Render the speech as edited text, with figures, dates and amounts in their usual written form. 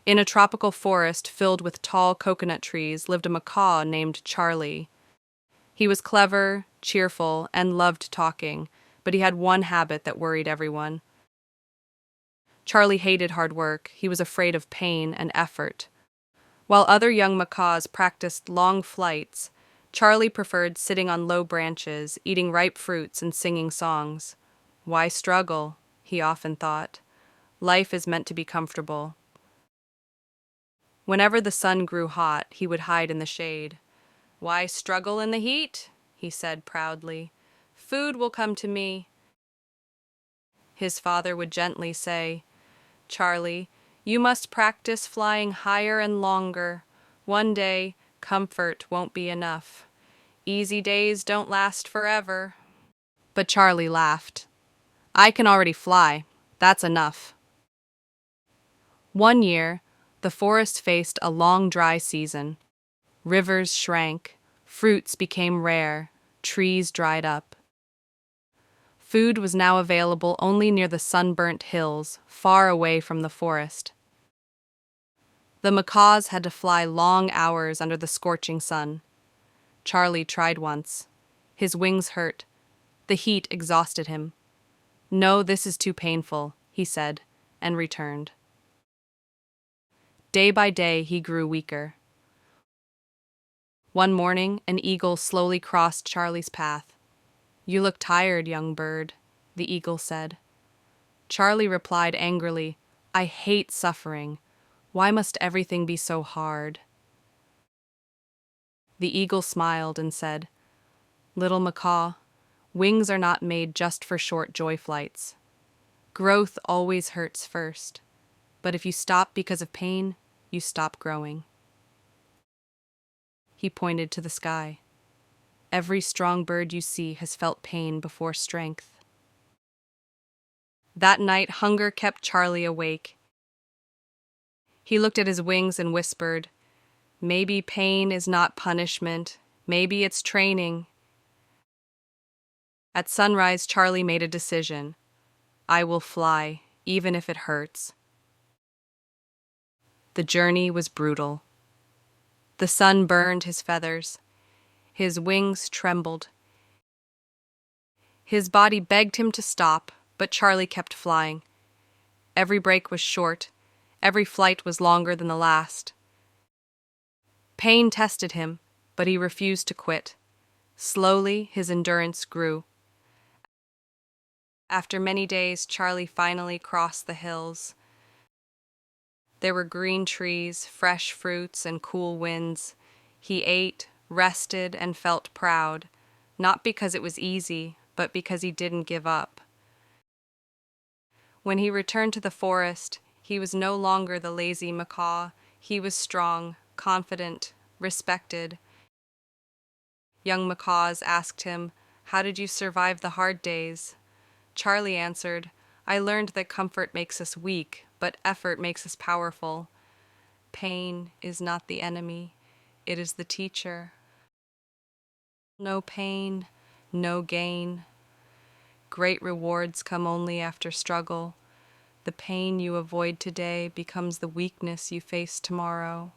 In a tropical forest filled with tall coconut trees lived a macaw named Charlie. He was clever, cheerful, and loved talking, but he had one habit that worried everyone. Charlie hated hard work. He was afraid of pain and effort. While other young macaws practiced long flights, Charlie preferred sitting on low branches, eating ripe fruits, and singing songs. Why struggle? He often thought. Life is meant to be comfortable. Whenever the sun grew hot, he would hide in the shade. Why struggle in the heat? He said proudly. Food will come to me. His father would gently say, Charlie, you must practice flying higher and longer. One day, comfort won't be enough. Easy days don't last forever. But Charlie laughed. I can already fly. That's enough. One year, the forest faced a long dry season. Rivers shrank, fruits became rare, trees dried up. Food was now available only near the sunburnt hills, far away from the forest. The macaws had to fly long hours under the scorching sun. Charlie tried once. His wings hurt. The heat exhausted him. No, this is too painful, he said, and returned. Day by day, he grew weaker. One morning, an eagle slowly crossed Charlie's path. You look tired, young bird, the eagle said. Charlie replied angrily, I hate suffering. Why must everything be so hard? The eagle smiled and said, Little macaw, wings are not made just for short joy flights. Growth always hurts first, but if you stop because of pain, you stop growing. He pointed to the sky. Every strong bird you see has felt pain before strength. That night, hunger kept Charlie awake. He looked at his wings and whispered, Maybe pain is not punishment. Maybe it's training. At sunrise, Charlie made a decision. I will fly, even if it hurts. The journey was brutal. The sun burned his feathers. His wings trembled. His body begged him to stop, but Charlie kept flying. Every break was short. Every flight was longer than the last. Pain tested him, but he refused to quit. Slowly, his endurance grew. After many days, Charlie finally crossed the hills. There were green trees, fresh fruits, and cool winds. He ate, rested, and felt proud, not because it was easy, but because he didn't give up. When he returned to the forest, he was no longer the lazy macaw. He was strong, confident, respected. Young macaws asked him, How did you survive the hard days? Charlie answered, I learned that comfort makes us weak, but effort makes us powerful. Pain is not the enemy, it is the teacher. No pain, no gain. Great rewards come only after struggle. The pain you avoid today becomes the weakness you face tomorrow.